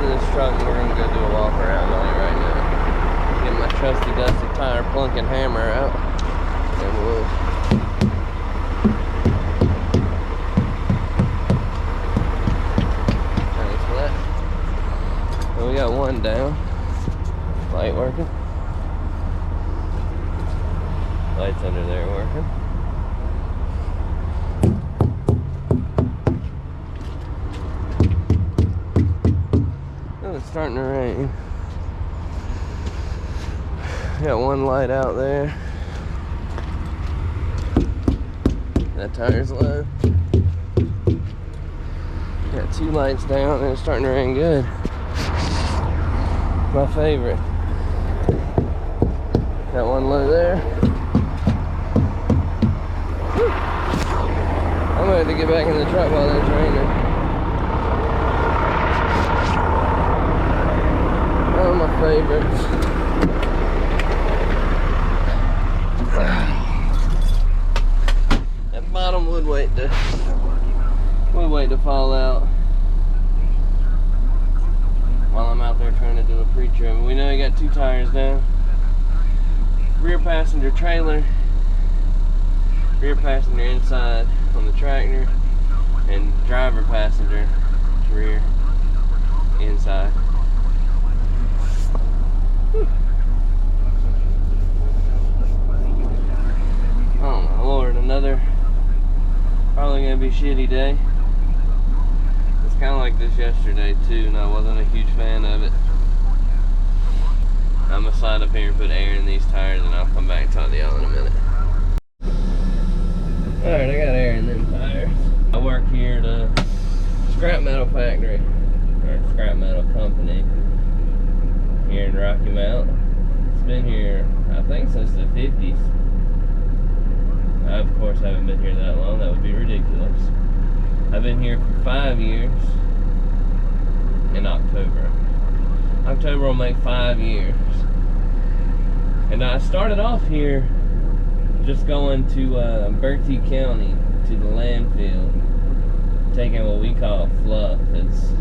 out of this truck and we're gonna go do a walk around on it right now. Get my trusty dusty tire plunk and hammer out, and we'll thanks for that. And we got one down. Light working. Lights under there working. Oh, it's starting to rain. Got one light out there. That tire's low. Got two lights down and it's starting to rain good. My favorite. Got one low there. Whew. I'm gonna have to get back in the truck while it's raining. Oh, my favorites. That bottom would wait to fall out while I'm out there trying to do a pre-trim. We know you got two tires down. Rear passenger trailer, rear passenger inside on the tractor, and driver passenger rear inside. Oh my lord, another probably gonna be shitty day. It's kind of like this yesterday too, and I wasn't a huge fan of it. I'm gonna slide up here and put air in these tires, and I'll come back and talk to y'all in a minute. Alright, I got air in them tires. I work here at a scrap metal factory, or scrap metal company, here in Rocky Mount. It's been here, I think, since the 50s. I, of course, haven't been here that long. That would be ridiculous. I've been here for 5 years in October. October will make 5 years. And I started off here just going to Bertie County, to the landfill, taking what we call fluff. It's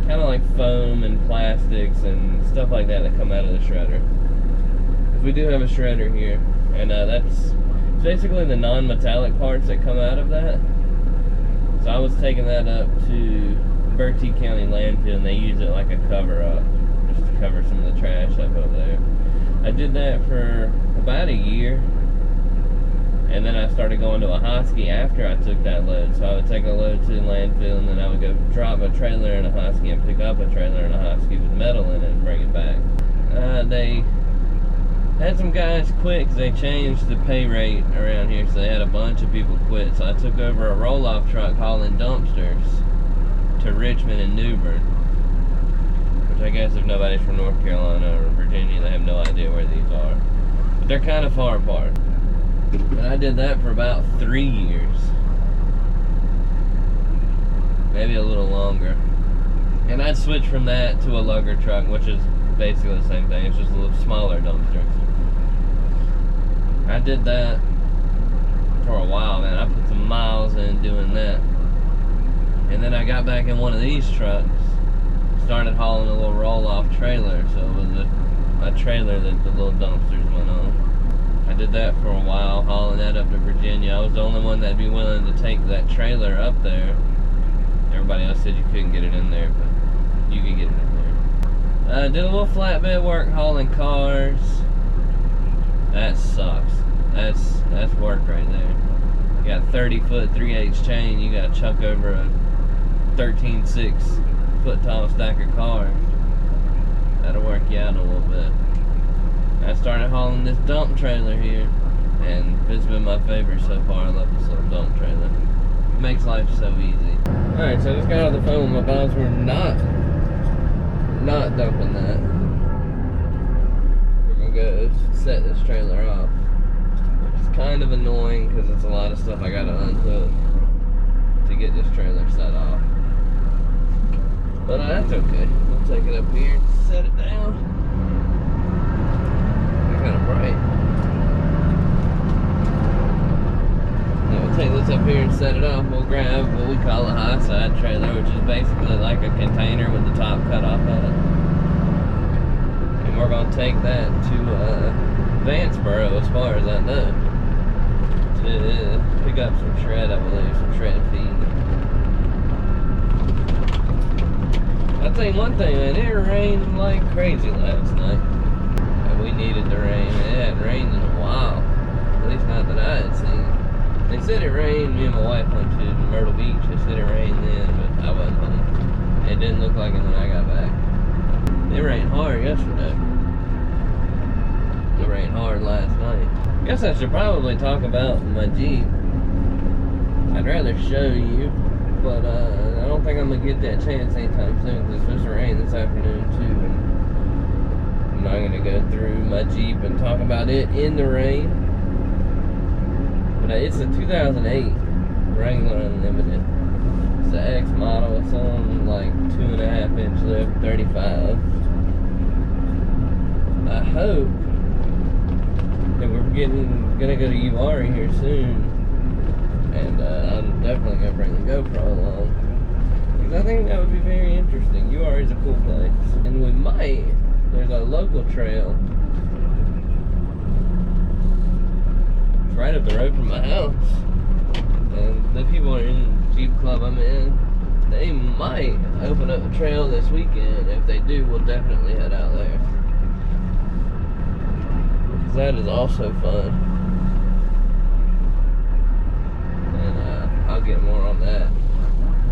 kind of like foam and plastics and stuff like that come out of the shredder. We do have a shredder here, and that's basically the non-metallic parts that come out of that. So I was taking that up to Bertie County landfill, and they use it like a cover-up, just to cover some of the trash up over there. I did that for about a year, and then I started going to a Husky after I took that load. So I would take a load to the landfill, and then I would go drop a trailer in a Husky and pick up a trailer in a Husky with metal in it and bring it back. They had some guys quit because they changed the pay rate around here, so they had a bunch of people quit. So I took over a roll-off truck hauling dumpsters to Richmond and New Bern, which I guess if nobody's from North Carolina or Virginia, they have no idea where these are. But they're kind of far apart. And I did that for about 3 years. Maybe a little longer. And I'd switch from that to a lugger truck, which is basically the same thing. It's just a little smaller dumpster. I did that for a while, man. I put some miles in doing that. And then I got back in one of these trucks, started hauling a little roll-off trailer, so it was a trailer that the little dumpsters went on. I did that for a while, hauling that up to Virginia. I was the only one that'd be willing to take that trailer up there. Everybody else said you couldn't get it in there, but you could get it in there. Did a little flatbed work hauling cars. That sucks. That's work right there. You got 30-foot 3/8 chain, you got to chuck over a 13.6 foot tall stack of cars. That'll work you out a little bit. I started hauling this dump trailer here, and it's been my favorite so far. I love this little dump trailer. It makes life so easy. Alright, so I just got off the phone with my boss. We're not dumping that. We're gonna go set this trailer off, which is kind of annoying because it's a lot of stuff I gotta unhook to get this trailer set off. But that's okay. We'll take it up here and set it down. It's kind of bright. Now we'll take this up here and set it off, we'll grab what we call a high side trailer, which is basically like a container with the top cut off of it. And we're gonna take that to Vanceboro, as far as I know, to pick up some shred, I believe, some shred feed. I'll tell you one thing, man, it rained like crazy last night. And we needed the rain. It hadn't rained in a while. At least not that I had seen. They said it rained. Me and my wife went to Myrtle Beach. They said it rained then, but I wasn't home. It didn't look like it when I got back. It rained hard yesterday. It rained hard last night. I guess I should probably talk about my Jeep. I'd rather show you, but I don't think I'm going to get that chance anytime soon because it's supposed to rain this afternoon too. And I'm not going to go through my Jeep and talk about it in the rain. But it's a 2008 Wrangler Unlimited. It's the X model. It's on like 2.5 inch lift, 35. I hope that we're gonna go to Uwharrie here soon, and I'm definitely gonna bring the GoPro along because I think that would be very interesting. Uwharrie is a cool place, and we might. There's a local trail. It's right up the road from my house, and the people are in the Jeep club I'm in. They might open up a trail this weekend. If they do, we'll definitely head out there. That is also fun, and I'll get more on that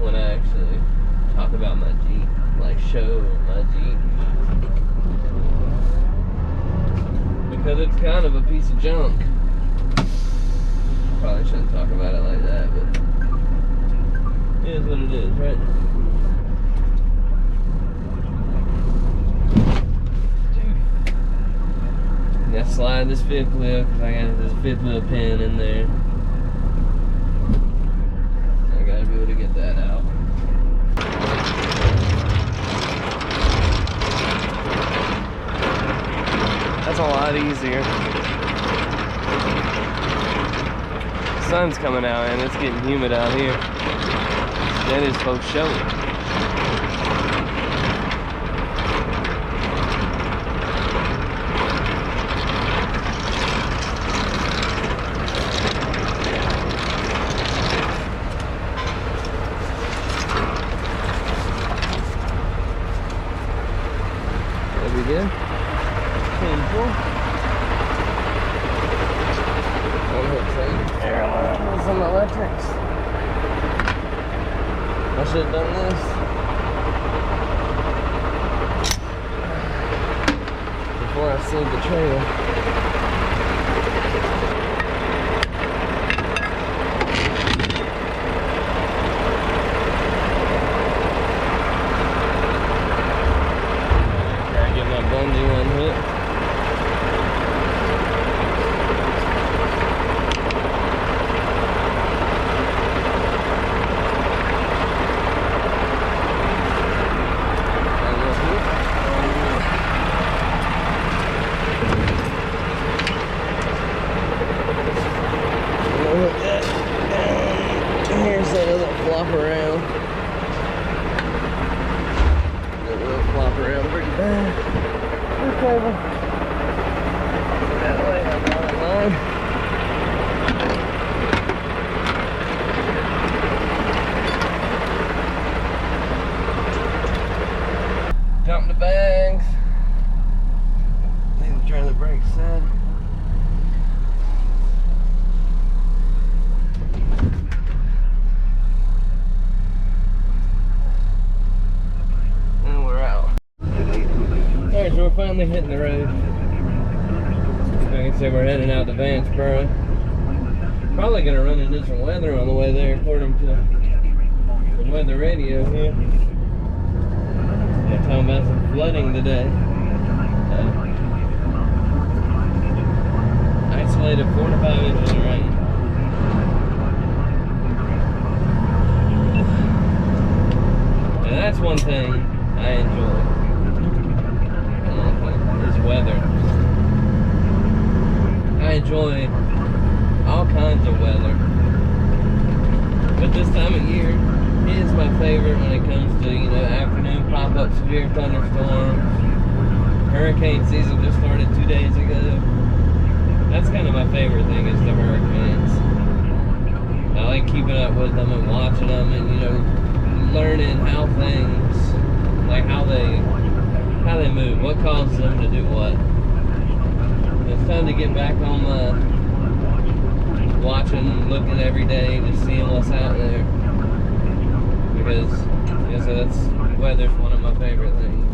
when I actually talk about my Jeep, like show my Jeep, because it's kind of a piece of junk. Probably shouldn't talk about it like that, but it is what it is, right? I slide this fifth wheel because I got this fifth wheel pin in there. I gotta be able to get that out. That's a lot easier. The sun's coming out and it's getting humid out here. That is supposed to show it. Good. Painful. There, some electrics. I should have done this before I slid the trailer. Bungee one hit. Here's that little flop around. That will flop around pretty bad. Cable. That way, I'm on line. Dump the bags. Need to turn the brakes in. And we're out. Alright, so we're finally hitting the road. Like I said, we're heading out to Vanceboro. Probably going to run into some weather on the way there, according to the weather radio here. They're talking about some flooding today. Isolated 4 to 5 inches of rain. And that's one thing I enjoy. Weather. I enjoy all kinds of weather. But this time of year is my favorite when it comes to, afternoon pop-up severe thunderstorms. Hurricane season just started 2 days ago. That's kind of my favorite thing, is the hurricanes. I like keeping up with them and watching them and, learning how things, like how they move, what causes them to do what. It's time to get back on watching, looking every day, just seeing what's out there. Because, weather's one of my favorite things.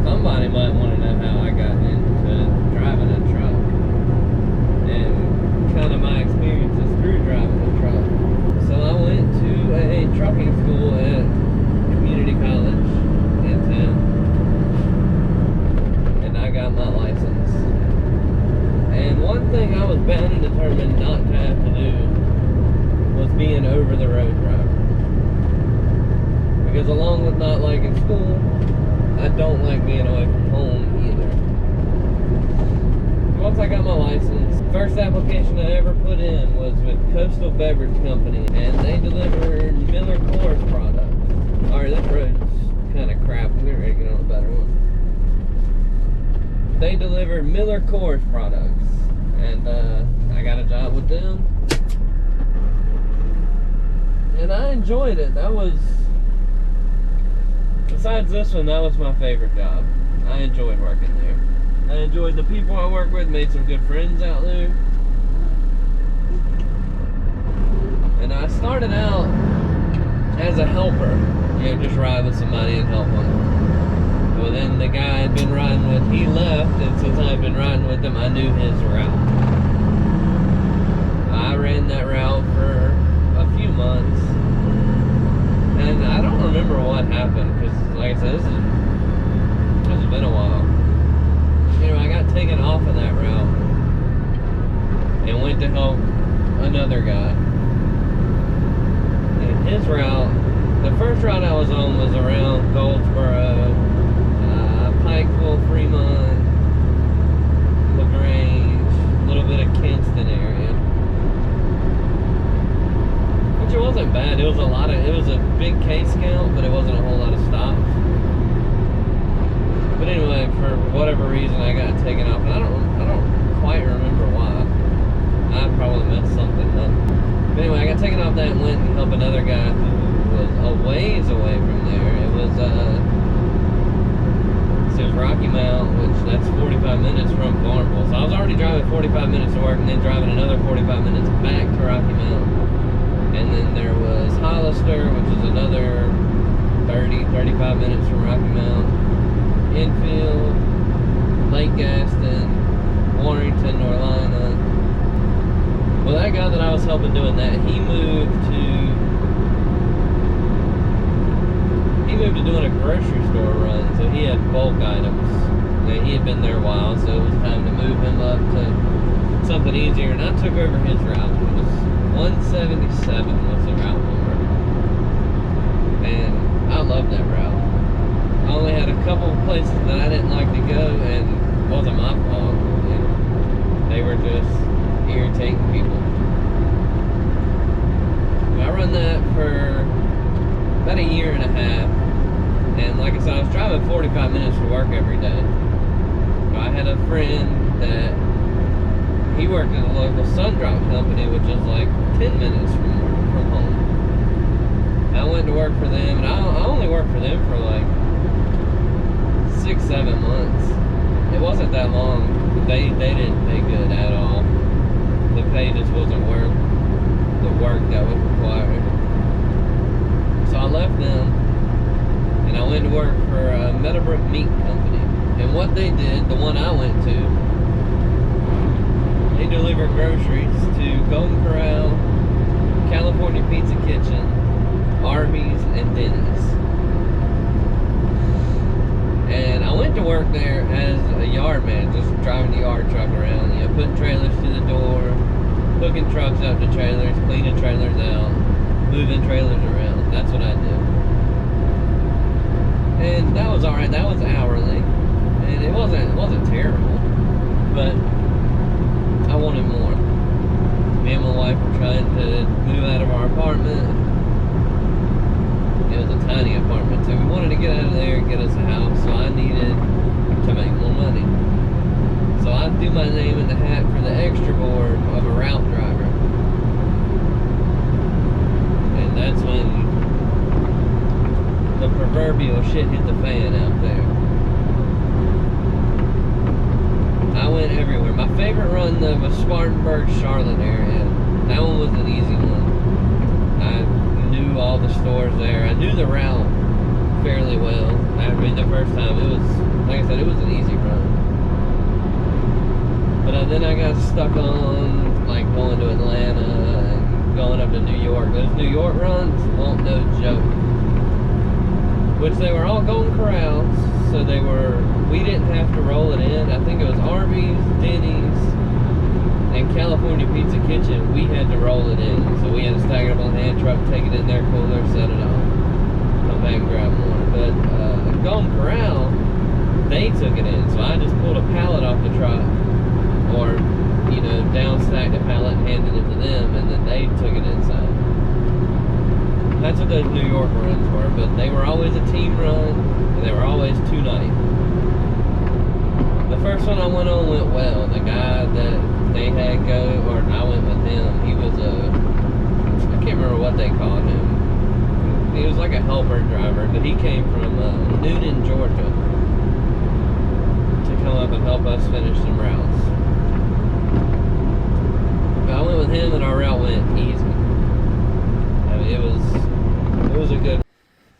Somebody might want to know how I got into driving a truck and kind of my experiences through driving a truck. So I went to a trucking school at community college in town, and I got my license. And one thing I was bound and determined not to have to do was be an over-the-road driver. Because along with not liking school, I don't like being away from home either. Once I got my license, first application I ever put in was with Coastal Beverage Company, and they delivered Miller Coors products. Alright, this road's kind of crap. We're ready to get on a better one. They delivered Miller Coors products, and I got a job with them. And I enjoyed it. Besides this one, that was my favorite job. I enjoyed working there. I enjoyed the people I work with, made some good friends out there. And I started out as a helper, just ride with somebody and help them. Well, then the guy I'd been riding with, he left, and since I'd been riding with him, I knew his route. I ran that route for a few months. And I don't remember what happened, because like I said, this has been a while. I got taken off of that route and went to help another guy. And his route, the first route I was on was around Goldsboro, Pikeville, Fremont, LaGrange, a little bit of Kinston area. It wasn't bad. It was a big case count, but it wasn't a whole lot of stops. But anyway, for whatever reason, I got taken off, and I don't quite remember why. I probably messed something up. But anyway, I got taken off that and went and helped another guy who was a ways away from there. It was Rocky Mount, which that's 45 minutes from Farmville. So I was already driving 45 minutes to work, and then driving another 45 minutes back to Rocky Mount. And then there was Hollister, which is another 35 minutes from Rocky Mount. Enfield, Lake Gaston, Warrington, North Carolina. Well, that guy that I was helping doing that, he moved to doing a grocery store run, so he had bulk items. And he had been there a while, so it was time to move him up to something easier, and I took over his route. It was 177 was the route number, and I loved that route. I only had a couple of places that I didn't like to go, and it wasn't my fault. They were just irritating people. I run that for about a year and a half, and like I said, I was driving 45 45 minutes to work every day. I had a friend that he worked at a local sun drop company, which is like 10 minutes from home. I went to work for them, and I only worked for them for like 6-7 months. It wasn't that long. They didn't pay good at all. The pay just wasn't worth the work that was required. So I left them, and I went to work for a Meadowbrook Meat Company. And what they did, the one I went to, they delivered groceries to Golden Corral, California Pizza Kitchen, Arby's, and Denny's. And I went to work there as a yard man, just driving the yard truck around, putting trailers to the door, hooking trucks up to trailers, cleaning trailers out, moving trailers around. That's what I did. And that was alright. That was hourly, and it wasn't terrible, but I wanted more. Me and my wife were trying to move out of our apartment. It was a tiny apartment, so we wanted to get out of there and get us a house, so I needed to make more money. So I threw my name in the hat for the extra board of a route driver. And that's when the proverbial shit hit the fan out there. I went everywhere. My favorite run though was Spartanburg, Charlotte area. That one was an easy one. I knew all the stores there. I knew the route fairly well. I mean, the first time it was, like I said, it was an easy run. But then I got stuck on like going to Atlanta and going up to New York. Those New York runs weren't no joke. Which they were all Golden Corrals, so we didn't have to roll it in. I think it was Arby's, Denny's, and California Pizza Kitchen. We had to roll it in, so we had to stack it up on the hand truck, take it in their cooler, set it off, come back and grab more. But Golden Corral, they took it in, so I just pulled a pallet off the truck, or down stacked a pallet and handed it to them, and then they took it inside. That's what those New York runs were, but they were always a team run, and they were always 2-night. The first one I went on went well. The guy that they had go, or I went with him, he was I can't remember what they called him. He was like a helper driver, but he came from Newnan, Georgia, to come up and help us finish some routes. But I went with him, and our route went easy. I mean, it was a good.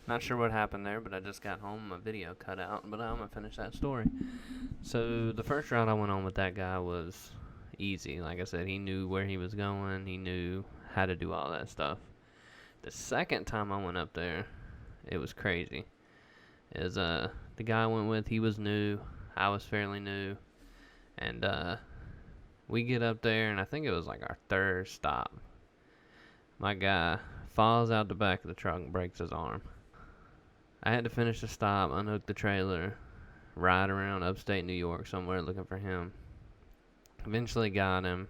Not sure what happened there, but I just got home, my video cut out, but I'm gonna finish that story. So the first route I went on with that guy was easy. Like I said, he knew where he was going, he knew how to do all that stuff. The second time I went up there, it was crazy. The guy I went with, he was new, I was fairly new, and we get up there, and I think it was like our third stop. My guy falls out the back of the truck and breaks his arm. I had to finish the stop, unhook the trailer, ride around upstate New York somewhere looking for him. Eventually got him.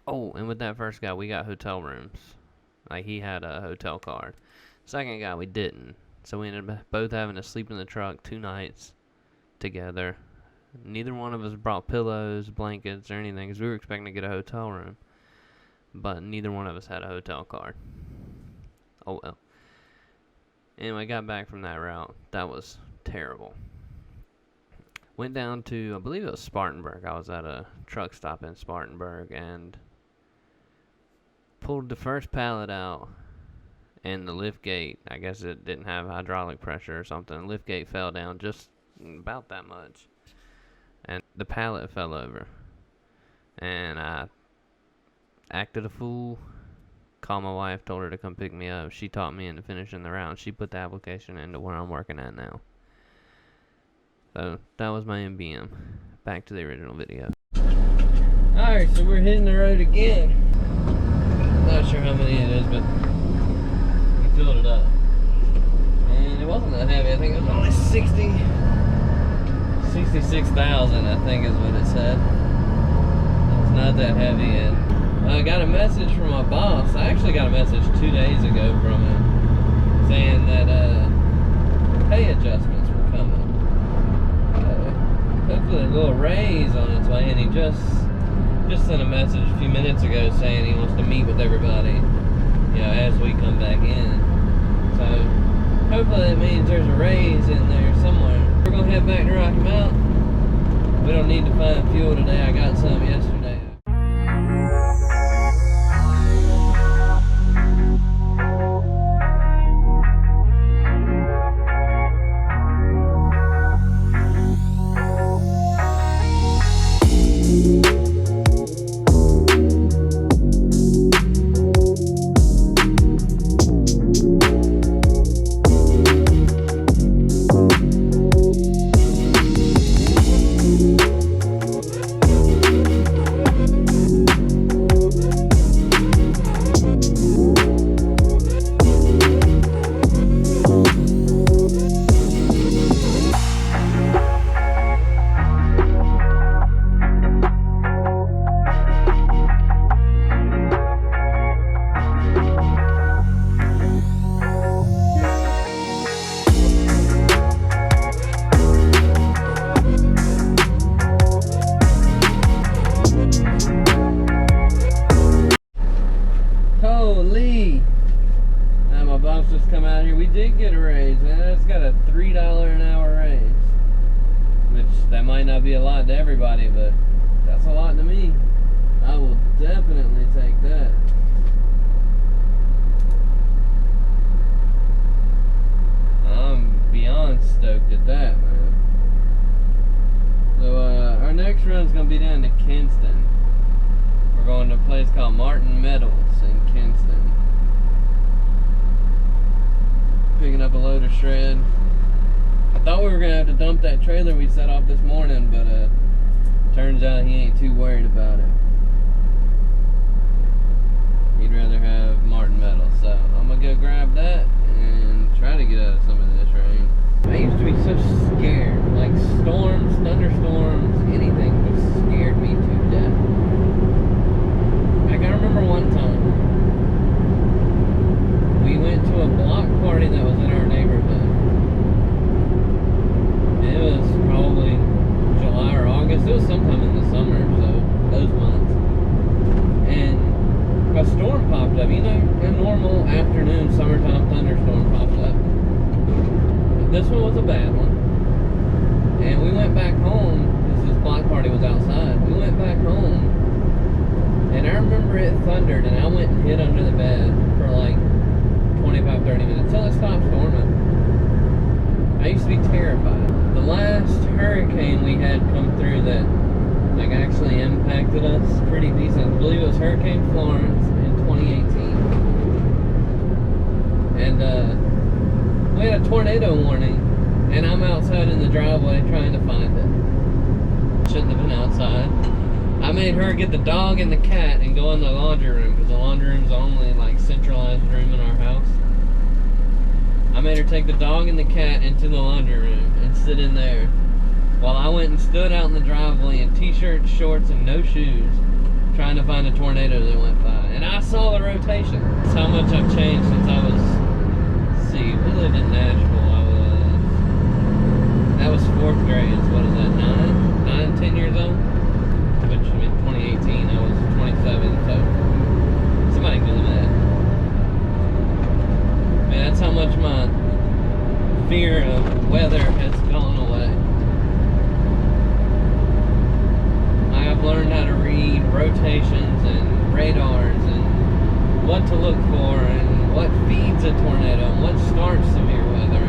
Oh, and with that first guy, we got hotel rooms. Like, he had a hotel card. Second guy, we didn't. So we ended up both having to sleep in the truck 2 nights together. Neither one of us brought pillows, blankets, or anything, because we were expecting to get a hotel room. But neither one of us had a hotel card. Oh well. Anyway, got back from that route. That was terrible. Went down to, I believe it was Spartanburg. I was at a truck stop in Spartanburg and pulled the first pallet out, and the lift gate, I guess it didn't have hydraulic pressure or something. The lift gate fell down just about that much, and the pallet fell over. And I acted a fool. Called my wife, told her to come pick me up. She talked me into finishing the route. She put the application into where I'm working at now. So that was my MBM. Back to the original video. Alright, so we're hitting the road again. Not sure how many it is, but we filled it up. And it wasn't that heavy. I think it was only 66,000, I think is what it said. It's not that heavy. And I got a message from my boss. I actually got a message 2 days ago from him saying that pay adjustments were coming. hopefully a little raise on its way. And he just sent a message a few minutes ago saying he wants to meet with everybody, you know, as we come back in. So hopefully that means there's a raise in there somewhere. We're gonna head back to Rocky Mount. We don't need to find fuel today. I got some yesterday. Holy! My boss just come out here. We did get a raise, man. It's got a $3 an hour raise. Which, that might not be a lot to everybody, but that's a lot to me. I will definitely take that. I'm beyond stoked at that, man. So, our next run's gonna be down to Kinston. We're going to a place called Martin Metals in Kinston. Picking up a load of shred. I thought we were gonna have to dump that trailer we set off this morning, but turns out he ain't too worried about it. He'd rather have Martin Metals, so I'm gonna go grab that and try to get out of some of this rain. I used to be so scared, like storms, thunderstorms, anything just scared me to death. I remember one time we went to a block party that was in our neighborhood. It was probably July or August. It was sometime in the summer, so those months. And a storm popped up. You know, a normal afternoon summertime thunderstorm popped up. This one was a bad one. And we went back home. This block party was outside. We went back home. And I remember it thundered, and I went and hid under the bed for like 25-30 minutes until it stopped storming. I used to be terrified. The last hurricane we had come through that like actually impacted us pretty decent, I believe it was Hurricane Florence in 2018. And we had a tornado warning, and I'm outside in the driveway trying to find it. Shouldn't have been outside. I made her get the dog and the cat and go in the laundry room, because the laundry room's the only like centralized room in our house. I made her take the dog and the cat into the laundry room and sit in there while I went and stood out in the driveway in t-shirts, shorts, and no shoes trying to find a tornado that went by. And I saw the rotation. That's how much I've changed since I was, we lived in Nashville. That was 4th grade. So what is that, 10 years old? Which in 2018 I was 27, so somebody can do the math. Man, that's how much my fear of weather has gone away. I've learned how to read rotations and radars and what to look for and what feeds a tornado and what starts severe weather.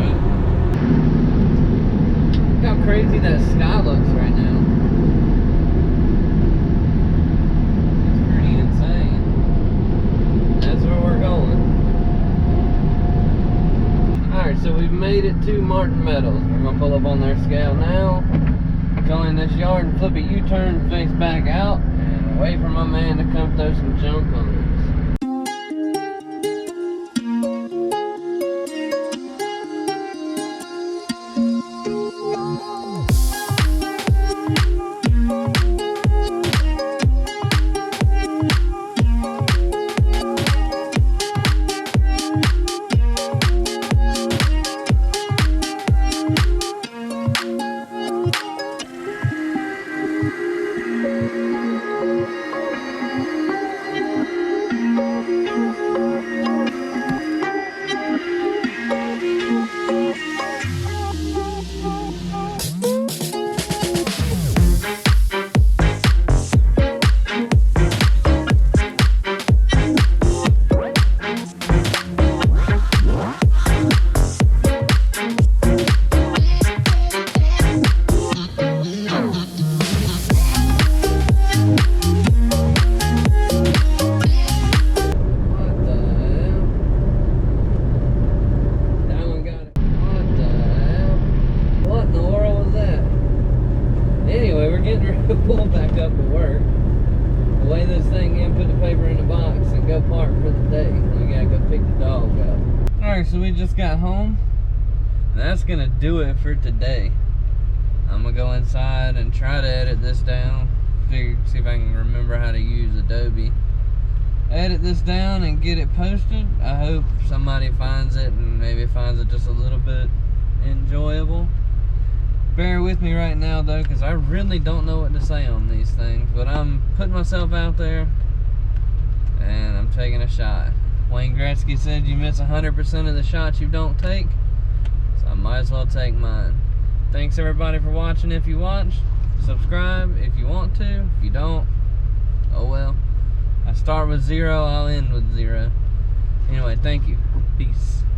Look how crazy that sky looks right now. Alright, so we've made it to Martin Metals. We're going to pull up on their scale now, go in this yard and flip a U-turn, face back out, and wait for my man to come throw some junk on us. pull back up to work, lay this thing in, put the paper in the box, and go park for the day. We gotta go pick the dog up. Alright, so we just got home. And that's gonna do it for today. I'm gonna go inside and try to edit this down. See if I can remember how to use Adobe. Edit this down and get it posted. I hope somebody finds it and maybe finds it just a little bit enjoyable. Bear with me right now though, because I really don't know what to say on these things, but I'm putting myself out there and I'm taking a shot. Wayne Gretzky said you miss 100% of the shots you don't take, so I might as well take mine. Thanks everybody for watching. If you watched, subscribe if you want to. If you don't, oh well. I start with 0, I'll end with 0. Anyway, thank you. Peace.